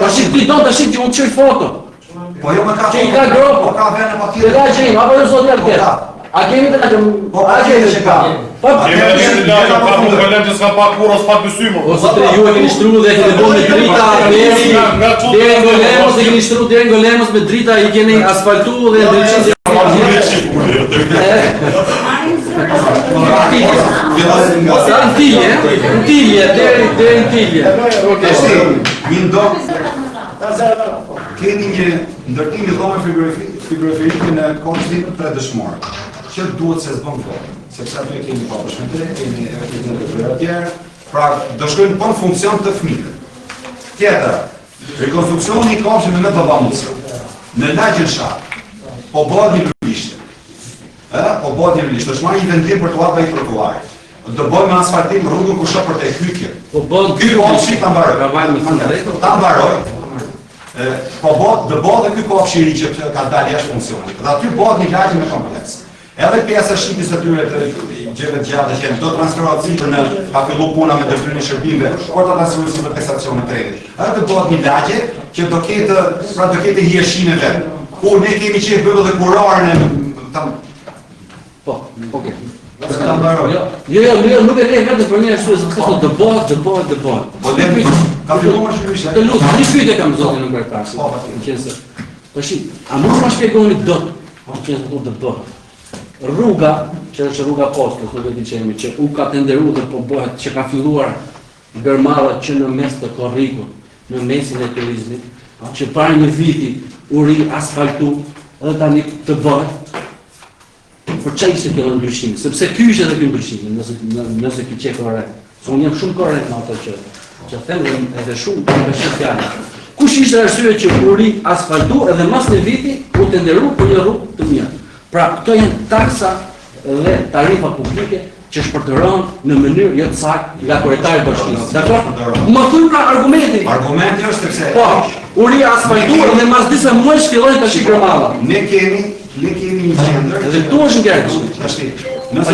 Tash ti don tash ti mund të çoj foto. Po jo më ka. Që i ka grupo. Ka vënë pa tjetër. Ka gjejmë, apo jo zot tjetër. A kemi të kam. Po a kemi që ka. Po ka problem që s'ka pa kurrë, s'pa dyshim. O zot ju e keni shtruar dhe keni bën me drita, deri golemos e keni shtruar deri golemos me drita i keni asfaltuar dhe ndriçim. Antilje, deri Antilje. Okej, mi ndo. Keni një ndërtim i dhomën frigoriferike në Korçë 3 dëshmorë, që duhet se s'bën kohë, sepse aty kemi pa përshëndetje, kemi efektive të tjera, pra do shkojnë pa në funksion të fëmijëve. Tjetër, rekonstruksioni i kafshëve me babamucë. Në lagjën Shah, po bëhet një lulishte. Po bëhet një lulishte, është marrë një vendim për të hapur ai trotuarit. Do bëjmë me asfaltim rrugën ku shoh për të hyjë. Po bën ky kafshë ta mbaroj. Ta mbaroj. Po do bëhet ky kafshë i ri që ka dalë jashtë funksionit. Dhe aty bëhet një lagje me kompleks. Edhe pjesa shitjes së tyre të gjeve të gjata që do transferohet sipër në ka fillu puna me dërtimin e shërbimeve, por ta transferohet sipër tek stacioni i trenit. Edhe do bëhet një lagje që do ketë hierarkinë vet. Ku ne kemi që bëjmë edhe kurorën e Po, okay. Jo, nuk e ke vetë për një arsye se thotë të bëhet. Po ne ka filluar shërbimi. Të lutem, një pyetje kam zotin në kërkesë. Po, qense. Tash, a mund të më shpjegoni dot? Po qense do të bëhet. Rruga, që është rruga Postës, nuk e di çemi, që u ka tenderuar dhe po bëhet që ka filluar gërmalla që në mes të korrikut, në mesin e turizmit, që para një viti u ri asfaltu dhe tani të bëhet. Për çfarë ishte kjo ndryshim? Sepse ky ishte edhe ky ndryshim, nëse ky çe korrekt. Se unë jam shumë korrekt me ato që them edhe shumë me fjalë. Kush ishte arsyeja që u ri asfaltu edhe mas në viti u tenderu për një rrugë të mirë? Pra, këto janë taksa dhe tarifa publike që shpërdoren në mënyrë jo të saktë nga kryetari i bashkisë. Dakor? Më thuaj pra argumenti. Argumenti është sepse po, u ri asfaltuar dhe mas disa muajsh fillojnë të shikojnë gërmalla. Ne kemi një qendër. Edhe këtu është ngjarje. Nëse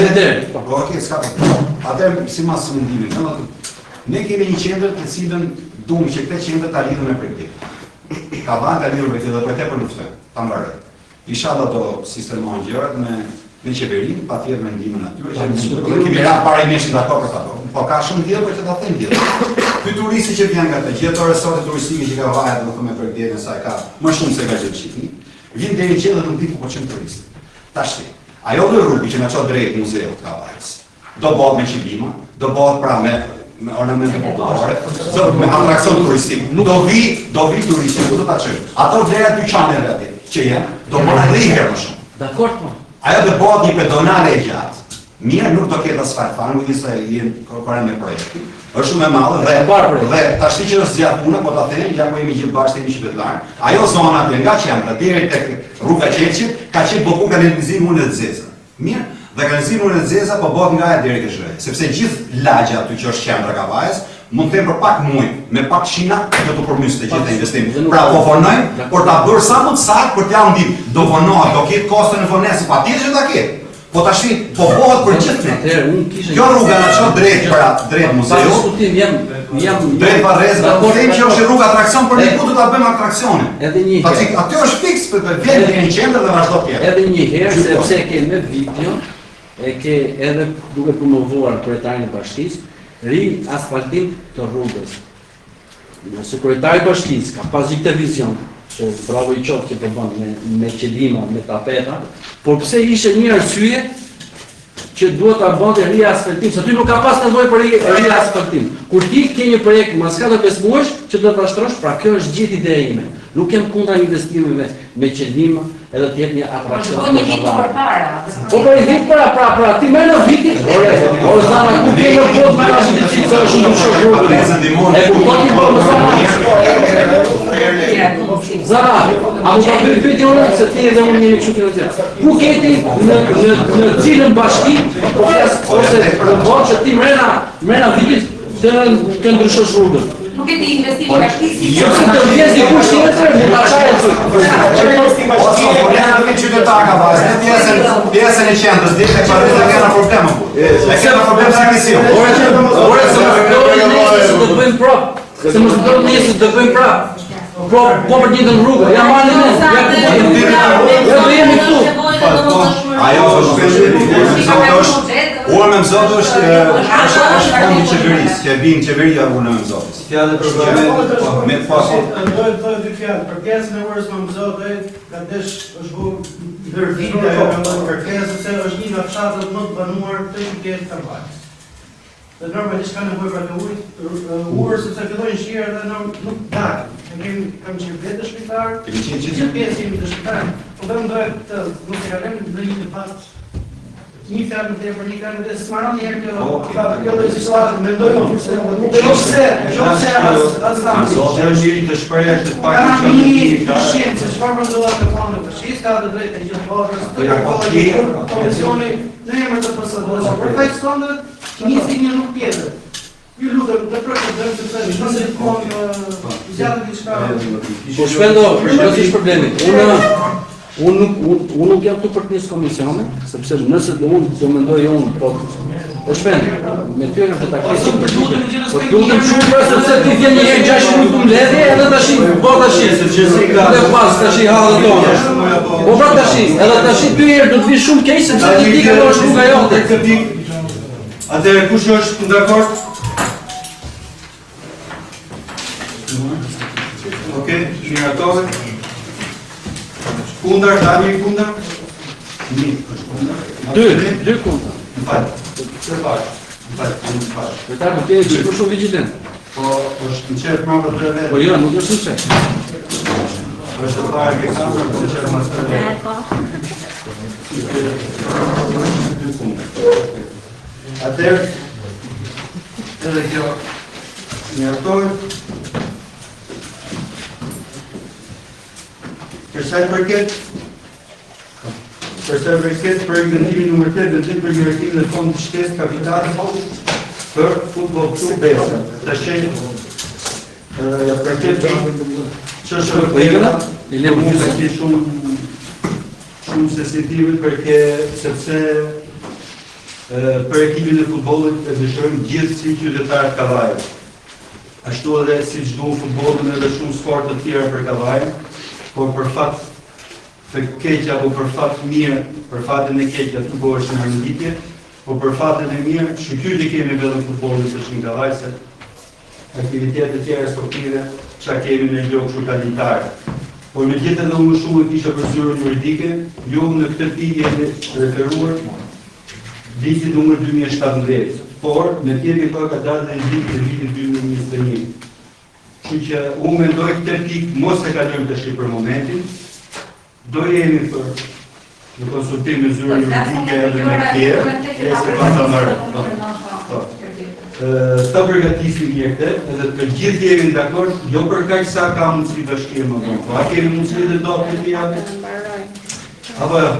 po, okay, s'ka. Atë si mas mundimi, ne kemi një qendër të cilën duam që këtë qendër ta lidhim me projektin. Ka vënë ta lidhur me këtë dhe për të luftë. Ta mbaroj. Inshallah do sistemohen gjërat me qeverinë, patjetër me ndihmën atyre që kemi ra para meshin dakord për ato. Po ka shumë gjë për të ta them gjë. Ky turisti që vjen nga të gjithë resortet turistike që ka vajtë domethënë me projektin e saj ka më shumë se gazet shifni. Vjen deri në qendër të diku po çon turistë. Tash ajo do rrugi që na çon drejt muzeut ka vajtë. Do bëhet me qilima, do bëhet pra me ornamente popullore, me atraksion turistik. Nuk do vi turistë, do ta çojnë. Ato vlerat dyqaneve aty që janë, do bëhen edhe herë më shumë. Dakor po. Ajo do bëhet një pedonale e gjatë. Mirë, nuk do ketë asfalt fare, nuk di se jenë korrent me projektin. Është shumë e madhe dhe tash që është zgjat puna, po ta them, ja ku jemi gjithë bashkë me qytetarë. Ajo zona aty nga qendra deri tek rruga Çeçit, ka qenë boku kanalizim unë të zeza. Mirë, dhe kanalizimi unë të zeza po bëhet nga deri te zhë. Sepse gjithë lagja aty që është qendra Kavajës, mund të them për pak muaj, me pak shina do të përmysë të gjithë investimin. Pra po vonojmë për ta bërë sa më të saktë për t'ia ndim. Do vonohet, do ketë koste në vonesë, patjetër që ta ketë. Po tash po bëhet për gjithë. Kjo rruga na çon drejt muzeut. Jam drejt Varrezë, po them që është rruga atraksion për ne ku do ta bëjmë atraksionin. Edhe një herë. Aty është fiks për të vjen në qendër dhe vazhdo tjetër. Edhe një herë sepse ke me video e ke edhe duke promovuar kryetarin e bashkisë, ri asfaltim të rrugës. Nëse kryetari i bashkisë ka pas këtë vizion, që bravo i qoftë që të bën me qelima, me tapeta, por pse ishte një arsye që duhet ta bënte ri asfaltim, se ty nuk ka pas nevojë për ri asfaltim. Kur ti ke një projekt mas ka 5 muajsh që do ta shtrosh, pra kjo është gjithë ideja ime. Nuk kem kundra investimeve me qelima, edhe të jetë një atraksion. Po një vit përpara. Po për një vit pra, ti më në vitin. Ore zana ku ke në botë me ashtu të cilë është shumë shumë. E kupton ti po Zara, a më ka pyetje unë se ti edhe unë jemi kështu të tjerë. Ku keti në cilën bashki, ose që ti mrena vitit të ndryshosh rrugën. Nuk e ti investimi bashkisë. Jo se të vjes dikush tjetër, në ta çajë aty. Problemi qytetar ka vajzë, pjesën e qendrës, dhe tek Varreza kena probleme. Ne kemi problem si kisi. Ore se do të bëjmë prop. Se mos do të nesër të bëjmë prapë. Po për një të rrugë, ja marrë në ja do jemi këtu. Ajo urë me mëzot është fondi qeverisë, që vinë qeveria urë me mëzotës. Fjallë e probleme Me pasi. Dojë dy fjallë, kërkesën e urës me mëzot, ka desh është bu dërvite, kërkesën se është një nga fshatët më të banuar të qytetit të Karbajës. Dhe normalisht ka nevojë për të urë, sepse fillojnë shirë dhe nuk dalë. Ne kam qenë vetë shpitar, që pjesë jemi të shpitar. Po dhe më dojë të mos e kalem në një të patë një fjallë në tepër, një fjallë dhe smaron një herë kjo dhe si shalatë, me ndojë më përse, jo pse as tamë. Zotë e njëri të shpreja që të pak Ka një shenë, se shfarë përndollat të planë të fëshis, ka dhe drejtë e gjithë bërës, të komisioni në emër të përsadorës. Për fajtë stondët, një si një nuk tjetër. Ju lutëm, dhe përë të dërmë se të shënë të konë zjatë të shkarë. Po Shpendo, kjo si problemi. Unë nuk jam këtu për të njësë komisione, sepse nëse dhe unë të mendoj unë, po Shpendo, me ty e të takesi për të po të lutëm shumë, sepse ti vjen një herë 6 minutë më ledhe, edhe të shi, po të shi, dhe pas të shi halë tonë. Po pra të shi, edhe të shi 2 herë do të vi shumë kej, sepse ti di ka është rruga jote. Atëherë kush është dakord? Okej, miratohet. Kundër, Dani kundër? Dy kundër. Në falë. Në falë. Për të ke që për shumë vigilent. Po është në qërë më për 3 vetë. Po jo, nuk është në qërë. është të parë ke kamë për të qërë më së të vetë. Atëherë, edhe kjo miratohet. Përsa i përket projektimin numër 8, vendim për projektimin e fondit shtesë kapitale për futboll klub Besa. Tash përket çështës së tjera, mund të ketë shumë sensitive sepse për ekipin e futbollit e dëshirojmë gjithësi qytetarët Kavajës. Ashtu edhe siç duan futbollin edhe shumë sporte të tjera për Kavajën. Por për fat të keq apo për fat mirë, për fatin e keq aty bëhesh në renditje, por për fatin e mirë, shqyrti kemi vetëm futbollin të Shkingavajse, aktivitetet e tjera sportive, çka kemi në lojë shqiptare. Por megjithatë edhe unë shumë kisha për zyrën juridike, ju në këtë pikë jeni referuar vitin numër 2017, por në tjetër ka dalë në vitin 2021. Kështu që unë mendoj këtë pikë mos e kalojmë tash për momentin. Do jemi në konsultim me zyrën juridike edhe me tjerë, se pa të mërë. Të përgatisim mjekte, edhe të gjithë jemi dakord, jo për kaq sa ka mundësi bashkia më vonë. Po a kemi mundësi dhe do të tjera? Apo jo?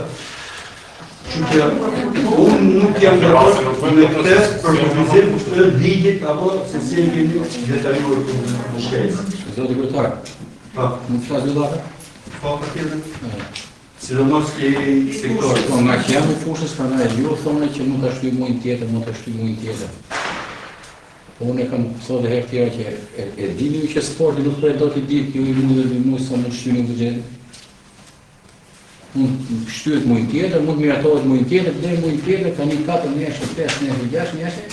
Kështu që unë nuk jam dakord me këtë për përgjithësim të ligjit apo se si kemi detajuar në shkencë. Zoti kryetar. Po, Nuk flas më data. po patjetër. Sidomos ke sektor. Po nga që jam në fushës pranaj, ju thonë që mund ta shtyj muin tjetër, Po unë kam thonë herë tjera që e dini ju që sporti nuk do të ditë ju i mundë dhe mu sa mund shtyjnë në buxhetin. Mund shtyhet muin tjetër, mund miratohet muin tjetër, dhe muin tjetër ka një 4 mjeshe, 5 mjeshe, 6 mjeshe.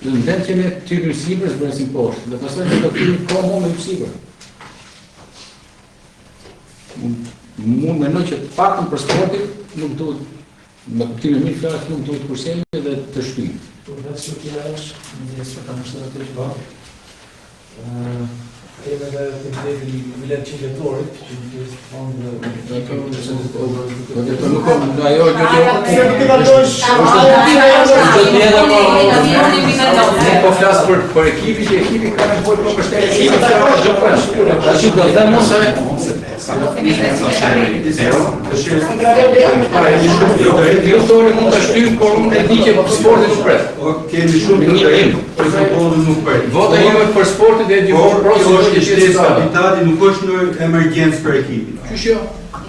Dhe në vend që ne tyrë sipër zbresim poshtë, dhe pastaj do të kemi kohë më me sipër. Mund mendoj që paktën për sportin nuk duhet, me kuptimin e mirë flas, nuk duhet kursemi dhe të shtyjmë. Vetë që tjera është, në jesë për të mështërë të rishba, keme dhe të mbeti bilet qingetorit, që në kjesë fondë dhe po flas për ekipin, që ekipi ka nevojë për mbështetje. Ekipi ka nevojë për shtypje. Tash do të them se Direktori mund të shtyjmë, por unë e di që sportin nuk pret. Kemi shumë të rejmë, për futbollin nuk pret. Vota ime për sportin dhe di Por për kjo është shtesë kapitali, nuk është në emergjencë për ekipin. Qysh jo?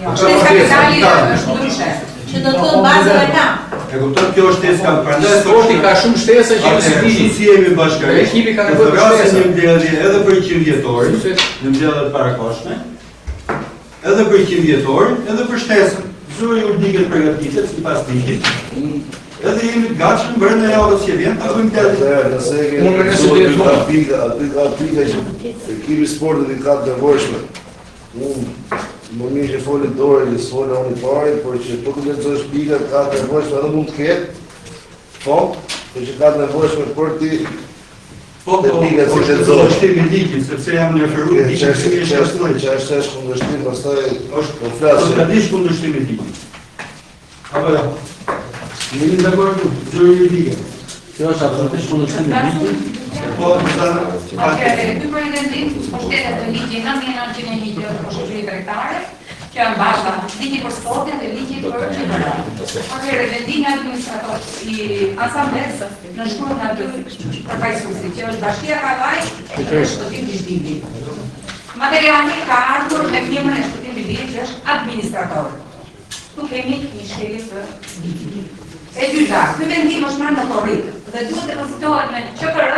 Shtesë kapitali është ndryshe. Që do të thotë bazën e kam. E kupton, kjo shtesë kam prandaj Sporti ka shumë shtesa që nëse di. si jemi bashkërisht. Ekipi ka nevojë për Vrasin shtesa. një mbledhje edhe për 100 vjetorin, në mbledhjet parakoshme, edhe për 100 vjetorin, edhe për shtesën. Zuri juridike përgatitet sipas ligjit. Edhe jemi të gatshëm brenda javës që vjen, ta bëjmë mbledhje. Unë më nëse dhe të Aty ka pika që ekipi sportit i ka të nevojshme. Më mirë që folit dore që s'fola unë i pari, por që po të lexosh pikat ka të nevojshme edhe mund të ketë, por që ka të nevojshme për ti Po, kundërshtim i ligjit, sepse jam në referuar ligjit që është shkruar. që është kundërshtim, pastaj Është po flasë. ka dish kundërshtim i ligjit. Apo jo? Jemi dakord, zuri juridike. Kjo është absolutisht kundërshtim me ligjin. Po, sa Ky pretendim pushtetet në ligjin 9901 për shoqëri tregtare, që janë baza ligji për sportin dhe ligji për qeverin. Atëherë vendimi administrator i asamblesë në shkruan aty përfaqësuesi që është Bashkia Kavaj dhe Shërbimi i Zhdimit. Materiali ka ardhur me firmën e Shërbimit i Zhdimit që është administrator. Tu kemi një shkelje të ligjit. E dyta, ky vendim është marrë në korrik dhe duhet të konsultohet me QPR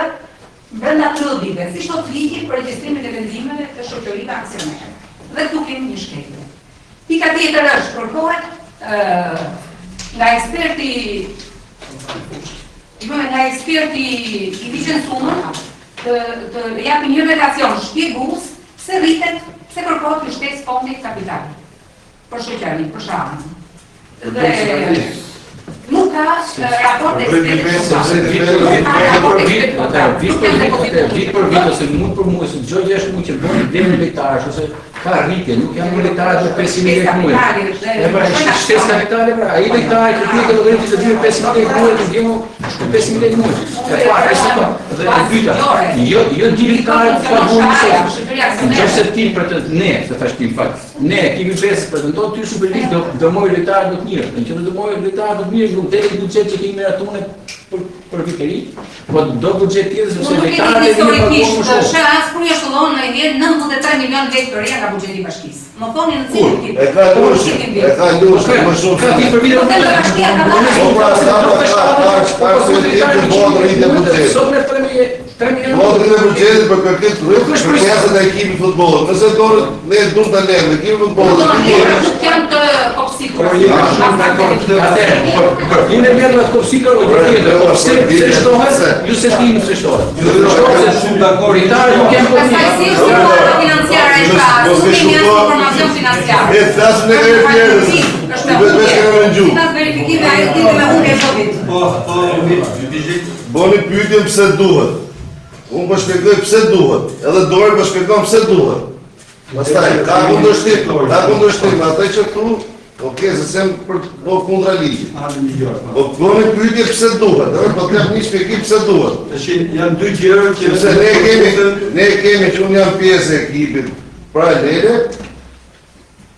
brenda 30 ditëve, si thot ligji për regjistrimin e vendimeve të shoqërive aksionere. Dhe këtu kemi një shkelje. Pika tjetër është kërkohet nga eksperti i licencuar të japë një relacion shpjegues se rritet se kërkohet të shtesë fondi kapital për shoqërinë, për shkakun. Dhe nuk ka raport Vit për vit ose mund për muaj, se çdo gjë është mund që bëni deri në lejtarësh ose ka rritje, nuk janë lejtarë të 500.000 lekë muaj. E pra shtesë kapitale pra, ai lejtarë që ti do rritë të dinë 500.000 lekë muaj, të gjemo 500.000 lekë muaj. E para është dhe e dyta, jo di lejtarë të paguajnë nëse ti për të ne, se thash ti fakt. Ne kemi besë prezanton ty Superligë do moj lejtarë do të mirë. Në që do moj lejtarë do të mirë, nuk deri buxhet që kemi miratuar për viteri, po do buxhet tjetër sepse lejtarët e vinë historikisht, shas kur është dhënë në vjet 93 milion lekë për nga buxheti i bashkisë. Më thoni në cilin tip. E ka lushë, më shumë. Ka ti për vitin Po pra, ka të bodë rritë e buxhetit. Sot me 3 milion. Bodë rritë e buxhetit për kërkit rritë, për pjesën e ekipi futbollit. Nëse dorë, ne du të lejmë, ekipi futbollit. Janë të kopsikur. Unë e merr atë kopsikër o tjetër. Pse shtohet? Ju se ti nuk shtohet. Është shumë dakord. Ritarë nuk janë Pastaj si është situata financiare e shtatës? Nuk kemi as informacion financiar. E flasim në herë tjetër. Si tas verifikime ajo ditë me humbje shokit. Po, Boni pyetjen pse duhet. Unë po shpjegoj pse duhet. Edhe dorë po shpjegon pse duhet. Pastaj ka kundërshtim, ata që këtu, okay, se sem për po kundra ligjit. Po boni pyetje pse duhet, edhe po të jap një shpjegim pse duhet. Tash janë dy gjëra që Sepse ne kemi që unë jam pjesë e ekipit pra Lele,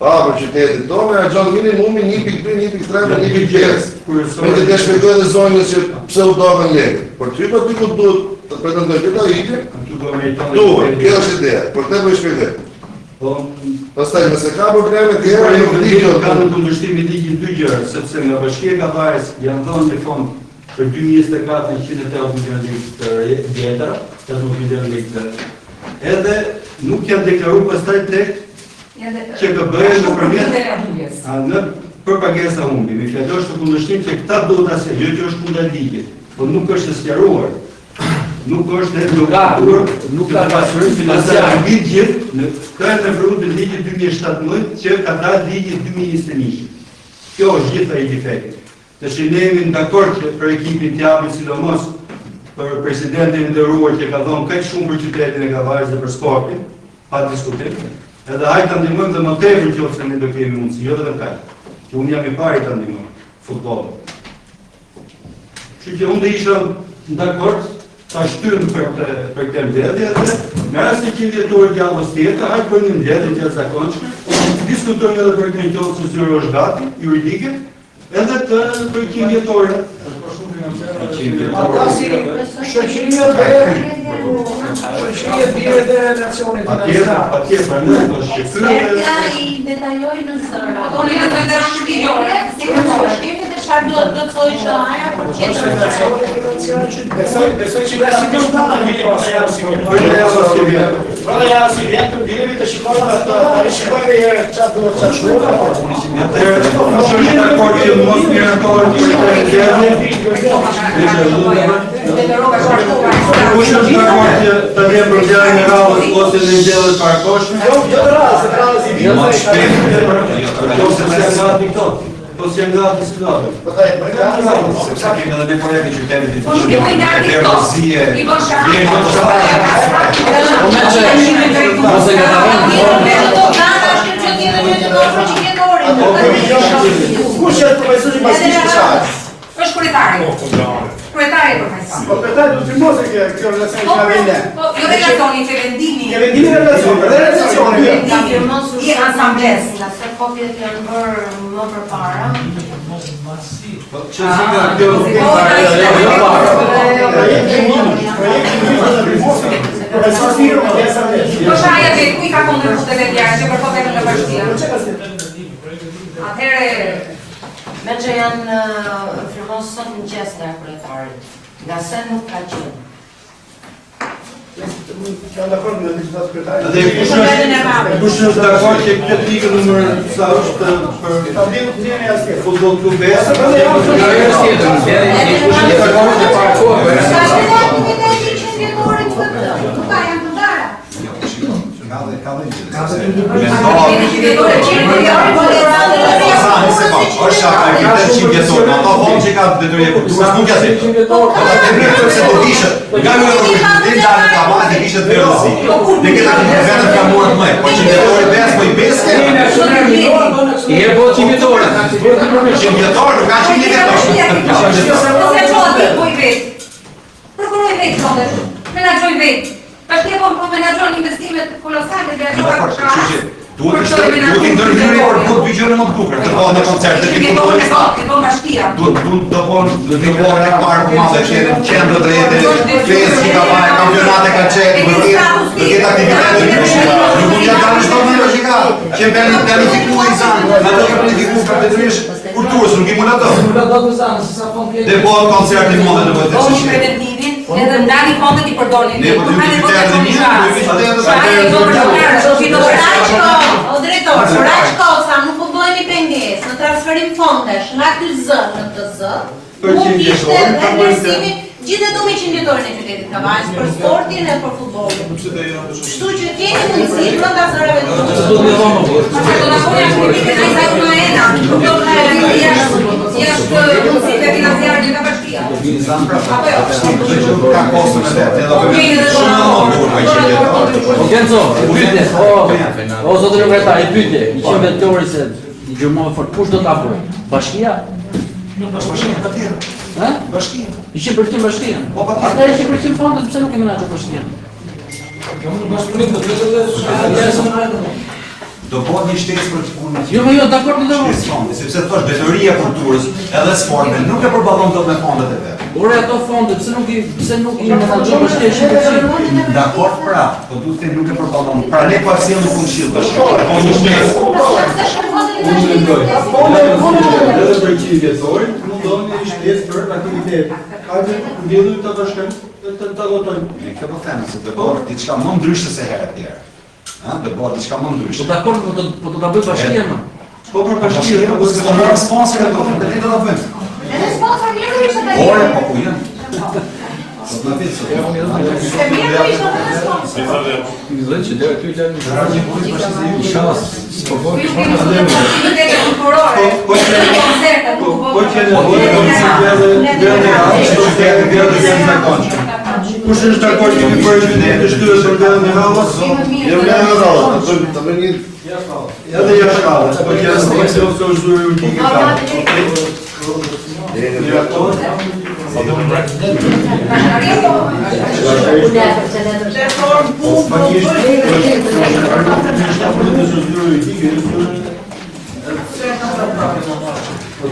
pa për qytetit tonë, a gjatë minimumi 1.3, 1.3, 1.5. Me të të shpjegoj dhe zonjës që pse u dohen lekë. Por ty për ty ku duhet të pretendoj këta iqe, duhet, kjo është ideja, për te për shpjegoj. Pastaj nëse ka probleme të jera, nuk ligjë ka në kundërshtim i ligjit dy gjëra, sepse nga Bashkia e Kavajës janë dhënë në fond për 2024 180 milion lekë të vjetra, 80 milion lekë të. Edhe nuk janë deklaruar pastaj tek që ka bëhen në për pagesa humbi. Me fjalë është kundërshtim që këta duhet asaj, jo që është kundër ligjit, por nuk është e sqaruar. Nuk është e blokuar, nuk ka pasurin financiare ligjit në kanë referuar të ligjit 2017 që ka dalë ligji 2021. Kjo është gjitha i defekti. Tash ne jemi dakord që për ekipin të japim sidomos për presidentin e nderuar që ka dhënë kaq shumë për qytetin e Kavajës dhe për sportin, pa diskutim. Edhe hajtë të ndihmojmë dhe më tepër nëse ne do kemi mundësi, jo vetëm kaq. Që unë jam i pari të ndihmoj futbollin. Kështu që unë isha dakord ta shtyrëm për këtë mbledhje dhe në rastin që vjetorit javës tjetër, hajtë bëjmë një mbledhje të jashtëzakonshme, diskutojmë edhe për këtë tonë se zyrë është gati, juridike, edhe të projektim vjetor. Shoqëria bie dhe relacionet Patjetër, është që Ja i detajoj në zëra. Unë jetë të shpijore, si ka të shpijore, dhe çfarë duhet të thojë që aja për qëtër. Besoj që nga si të shkata në vitë pasë janë si vjetë. Pra janë si vjetë, bilemi të shikojnë atë, a i shikojnë e qatë duhet qatë shkojnë. është dakord që mos miratorë të Kush është dakord që të ne për djarën e rallës ose në ndjelët parakoshme? Jo të rallës i vitë. Ose janë gati së gati. Sepse kemi edhe ne projekte që kemi ditë Unë kemi i darë i erëzie. i bësha. Kush është profesor i pasishtë qarë? është kryetari. Kryetari profesor. Po përtaj du të mos e kjo relacion që nga vende. Jo relacioni që vendimi. Ke vendimi relacion, edhe relacion. I asambles. Se kopjet janë bërë më përpara. Që si nga kjo Profesor Siro, më kesa me. Po shaja dhe ku i ka kontributet e tjera që përkohet në bashkia. Atëhere, Me që janë firmon sot në qes nga kryetarit, nga se nuk ka qenë. Jam dakord me deputat kryetari. Dhe kush është dakord që këtë pikë numër sa është për Ta vjen të jeni asnjë. futboll klub e Është aktivitet që vjetor, ato vonë që ka detyrim e kulturës nuk ja se. Se do vishët, nga një organizim dalë ka vajtë vishët të rëzi. Ne këta që vetëm ka morët mëj, po që vjetori besë, po i besë. I e bo që vjetore. Që vjetor nuk ka që një vjetor. ose qohet të kuj vetë. Prokuroj vetë, qohet. Menagjoj vetë. Pashke po menagjoj investimet kolosale dhe ajo Duhet të ndërhyri për të bëjë më të bukur, të bëhen në koncerte të futbollit. Të bëhen bashkia. Duhet të bëhen në parku madhe që në qendrë drejtë, festë ka bërë, kampionate ka qenë, do ketë aktivitete të ndryshme. Nuk mund të dalë çdo mënyrë që ka, që bën planifikuar i zanë, ato që planifikuar për detyrish kulturës, nuk i mund ato. Dhe bëhen koncerte madhe në vetë. Bëni preventimin, edhe ndani fondet i përdorin. Ne po të vitetë të mirë, po i vitetë O drejtor, Raqko, sa nuk po bëhemi pengesë në transferim fondesh nga ky zë në këtë zë, mund ishte dhe ndërsimi gjithë e 200 vjetorin e qytetit Kavajës për sportin e për futbolin. Kështu që keni mundësi brenda zërave të Ka kostën e vetë, O Kenzo, pyetje. O zotë kryetari, pyetje. I qenë vetori se i gjërmove fort, kush do ta bëjë? Bashkia? bashkia patjetër. Ha? Bashkia. I qenë për këtë bashkia? Po patjetër. Atëherë që për këtë fondet pse nuk e menaxhon bashkia? Do bëhet një shtesë për të punën. Jo, dakord me domun. Shtesë fondi, sepse thosh detyria e kulturës edhe sporti nuk e përballon dot me fondet e vet. Ore ato fonde, pse nuk i menaxhon bashkia? Dakord pra, po duhet të nuk e përballon. Pra ne po sjellëm në kunsill tash. Po një shtesë. Unë mendoj. Edhe për qinë vjetorin, mundoni një shtesë për aktivitet. Hajde, ndjellu ta bashkojmë, ta votojmë. Ne kjo po them se do bëhet diçka më ndryshe se herët tjera. Ha, do bëhet diçka më Po ndryshe. dakord, po do ta bëj bashkia më. Po për Bashkia bashkirë, po se do marrë sponsor do të do ta bëjmë. Edhe sponsor mirë ishte të Ore po ku janë? Sot na vjen sot. Se mirë ishte edhe sponsor. Kush është dakord që të bëjë qytetin të shtyhet për vendin e hallës? Jo vjen në rallë, të bëni Edhe jashtë hallës, po që është ose është zuri urtike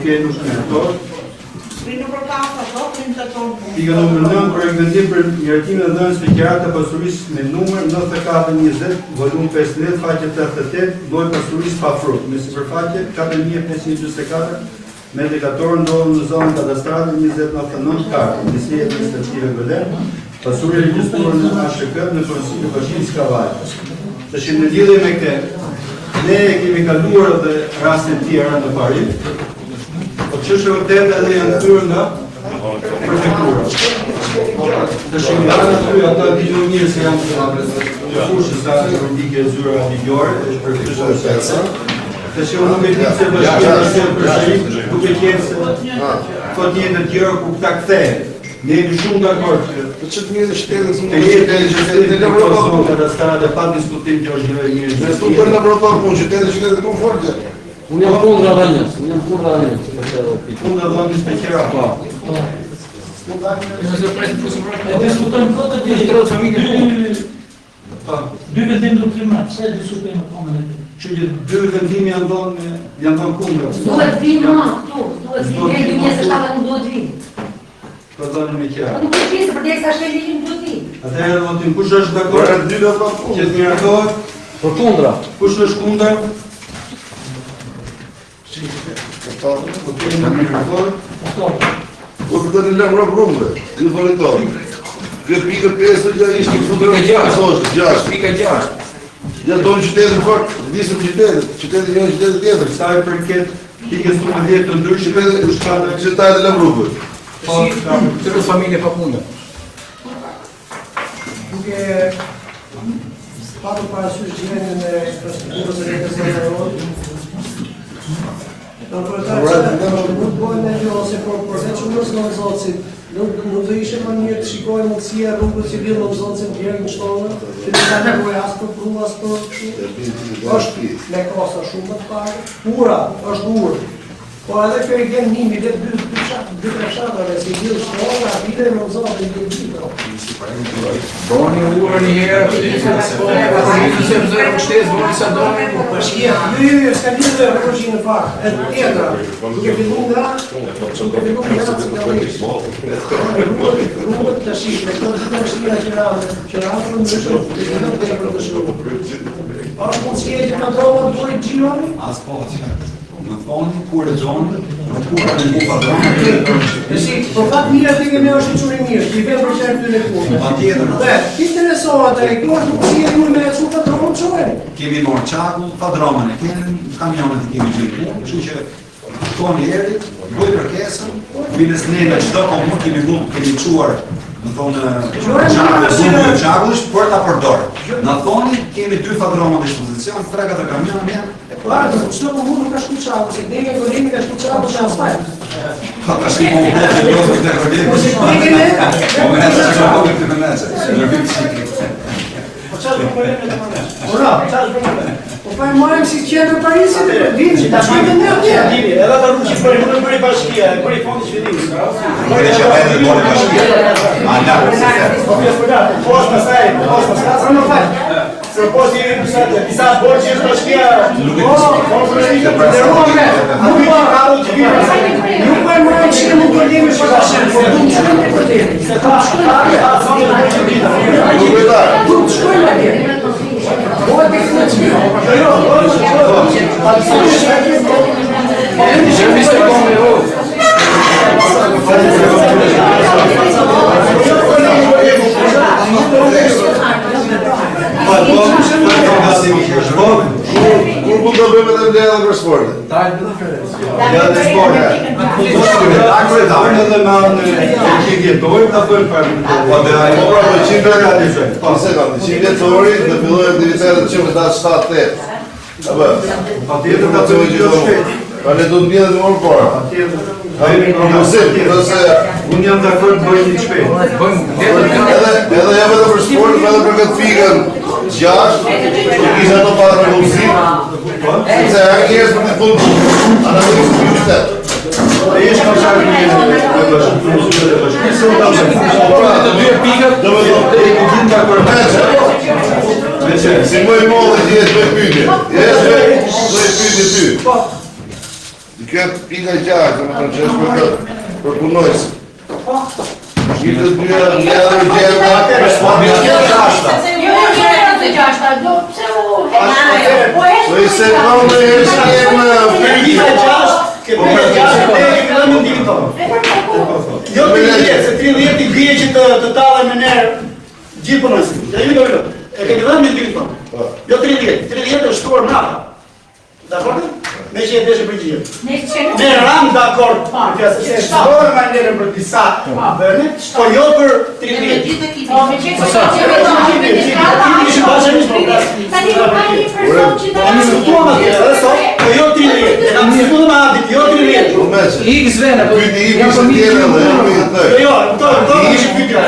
Okej, nuk meritor. Rinë për kafa, do, rinë të tonë. Pika numër 9, rekomendim për mirëtimin e dhënës ligjërat të pasurisë me numër 9420, volum 15, faqe 38, lloj pasurisë pa frut, me sipërfaqe 4524 metre katorë, ndodhur në zonën kadastrale 2099 kartë, njësi administrative Gëlen, pasurë regjistruar në ASHK në Konsilin e Bashkisë Kavajës. Tash në lidhje me këtë, ne kemi kaluar edhe raste të tjera në Parim. Po çështja vërtetë edhe janë thyer nga prefektura. Tash në aty ata dinë mirë se janë në fushën sa juridike zyra ligjore, është për këtë sektor. Tash unë nuk e di se bashkia është përsërit, duke qenë se thotë një të tjerë ku ta kthehen. Ne jemi shumë dakord. Po ç't mirë shtetin se Ne jemi në Evropë kadastrale pa diskutim që është një mirë. ne sto për në Evropë punë, qytetet që të komfortë. Unë jam kundra dhënjes, Kundra dhënjes me qira. Po. E diskutojmë këtë të dy vendim ndryshime, pse diskutojmë punën e tij? Që dy vendimi janë dhënë kundra. Duhet vinë këtu, duhet vinë, ne 2027 nuk duhet vinë. Për dhënë me qira. Nuk e di se përderisa është ligjin nuk duhet vinë. Atëherë votim kush është dakord? Ora dy do pa Që punë. të miratohet, Për kundra. kush është kundër? Po kemi në miratohet. Po të në lëmë rëmë rëmë, në volitorë. Këtë pikë 5 të gjë ishte këtë rëmë 6. Pika 6. Ja do në qytetin fort, disëm qytetin një qytetin tjetër. Sa e përket pikës 12 të ndryshme, është ka në Qytetin e lëmë rëmë. Këtë familje pa punë. duke patur parasysh gjendjen e infrastrukturës së rrjetës së rajonit. Nuk bëjmë ne gjë ose për veçanërisht në Zotësit, nuk do ishte më mirë të shikojmë mundësia rrugës që vjen në Zotësin deri në shtollë, që nuk ka nevojë as për pru, as për është me kosta shumë të parë. Ura është urë. Po edhe kjo i gjen 1.000 dy fshatave, si gjithë shtolla, vite në Zotin e gjithë. Boni urën një herë, Bashkia, s'ka lidhje me ekologjin e fakt. Edhe tjetra, duke filluar nga rrugët tash, me këto vështira që radhën ndryshon, nuk do të përshkruaj. Është mundësia që kontrollat duhet gjironi? As po. Në thonë, kur e zonë, kur e në padronë. Po fat mira të kemi është çuni mirë, ti vjen për çfarë ty në punë. Patjetër. Dhe, interesohet ai, kjo është mundësia ju me çfarë padronë çojë. Kemi marrë qaku, padronën e kemi, kamionet e kemi gjithë, kështu që shkoni eri, bëj kërkesën, minës ne në çdo komunë kemi quar, në thonë, qakush, për ta përdorë. Në thonë, kemi 2 padrona në dispozicion, 3-4 kamionet mjerë, Para, çdo komunë ka shku çaku, se ne kolemi ka shku çaku në asfalt. ka shku po të Po çfarë problemi të mënesh? Ora, çfarë problemi? Po pa marrim si qendër Parisit, vini, ta shkojmë ne atje. Vini, edhe ata rruqi për bëri bashkia, bëri fondi zhvillimit. Post pastaj, në fakt. Se post jemi pusat, disa borxhe është bashkia. Nuk po e marrim që nuk problemi për tashin, po duhet të shkojmë për te. Se ta shkojmë atje. Kur mund të bëjmë edhe ndërë për sportet? Ja dhe sporte. Edhe me anë e qindje dojmë të bëjmë për Po dhe ai po pra 100 realizojnë. Po sekondë, 100 vjetori dhe fillojnë aktivitetet që me datë 7-8. Apo, patjetër ka të gjithë shpejt. pra ne do të mbjellë dhe morë para. Unë jam dakord të bëjmë një shpejt. Edhe jam edhe për sport, edhe për këtë pikën 6, që kisha ato para për vëllësim, sepse e njerës për të punë, analizë prioritet. E jesh ka shakë një Si më i mollë të jetë bëj pyetje. Jesh bëj pyetje ty. Këtë pika 6, dhe më të qesh për punojës. Një të dyja, një edhe gjenda, po i se përme e shkemë, Jo 30, se 30 i bje që të talë me nërë gjithë punojësit. E ke dhëmë një ndivit tonë. Jo 30 është shtuar mrapa. Dakord? Me që e deshe përgjirë. Me ramë dakord, përkja se shtuar ma nërën për disa bëne, po jo për 30. Po jo 30, e kam diskutu ma adit, jo 30. X vene, po pyti i bishë tjene dhe e për jetë. Jo, to ishë pytja,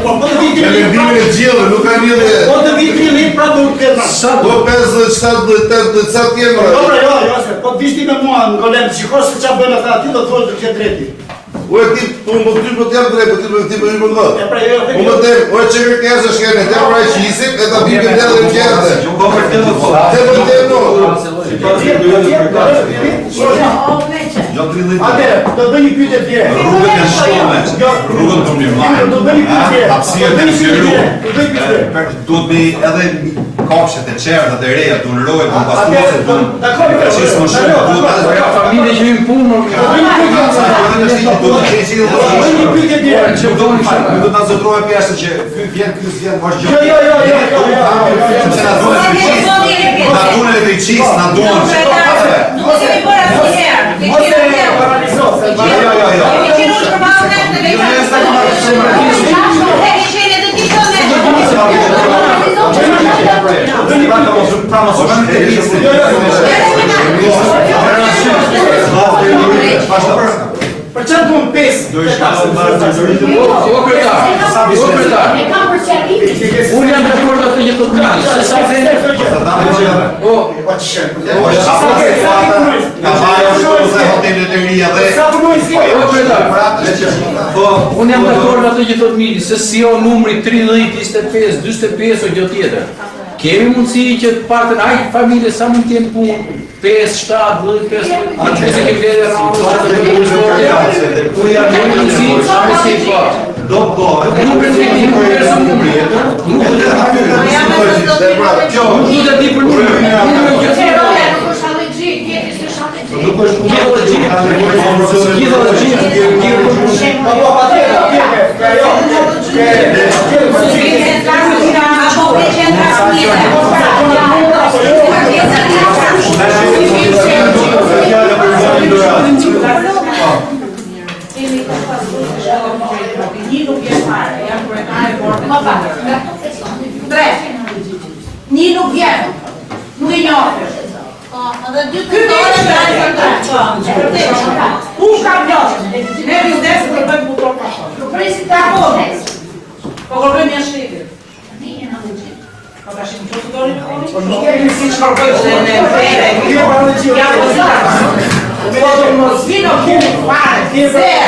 po të vi 30. Me vendimin e gjellë, nuk ka një dhe... Po të vi 30, pra të këtë ma. Po 50, 70, 80, sa tjenë më? Dobra, jo, po të vishti me mua në golem, qikor se qa bëjnë ata ati, do të vojtë të këtë dreti. U e ti, po më ty për tjerë drejt, po ti për ti për një për ngot. E pra jo, U më tem, u e që kërë kërë shkene, te pra i qisit, e ta bibin dhe dhe qerte. Te për tem no. Jo 30. Ate, do të bëj një pyetje tjetër. Rrugët janë shkome. Rrugët të mirë. Do të bëj një pyetje tjetër. Hapësirë të zgjeru. Duhet me edhe kafshet e qertë të reja, të nërojë, të pastruese, të qisë më shumë, duhet edhe... familje që vinë punë, Do të bëj një pyetje tjetër. Duhet të zëtrojë pjeshtë që vjen vazhgjë. Jo. Sepse na duhet të qisë, na duhet të qisë, na duhet. Nuk se mi bërë asë njerë. Për çfarë duhen 5? Unë jam dakord atë që të kanë, se sa vende... Unë jam dakord atë që të miri, se si o numri 30, 25, 25 o gjë tjetër. Kemi mundësi që të partën, ajë familje sa mund t'jenë punë, 5, 7, 10, 5, atë që kemi vede rramë, Do bëhet. Nuk e di për sa numri. Nuk e di për numri. Një nuk vjen, nuk e njohë. Dhe dy të tore me ajë të ku ka vjoshë? Ne vjudesë të bëjmë butor pashonë. Nuk presi të apones. Po kërgojmë një shqitir. Po ka shimë që të dori në koni? Po nuk e një si shkërgojmë dhe në vere. Ja po zërë. Po të mos vino kemi fare. Zërë.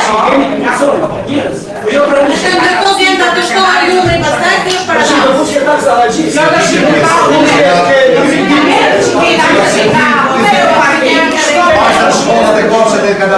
Në to vjen të të shkojnë numri pastaj të është para shumë. Ja të shimë të Shkollat e kopshet e këtë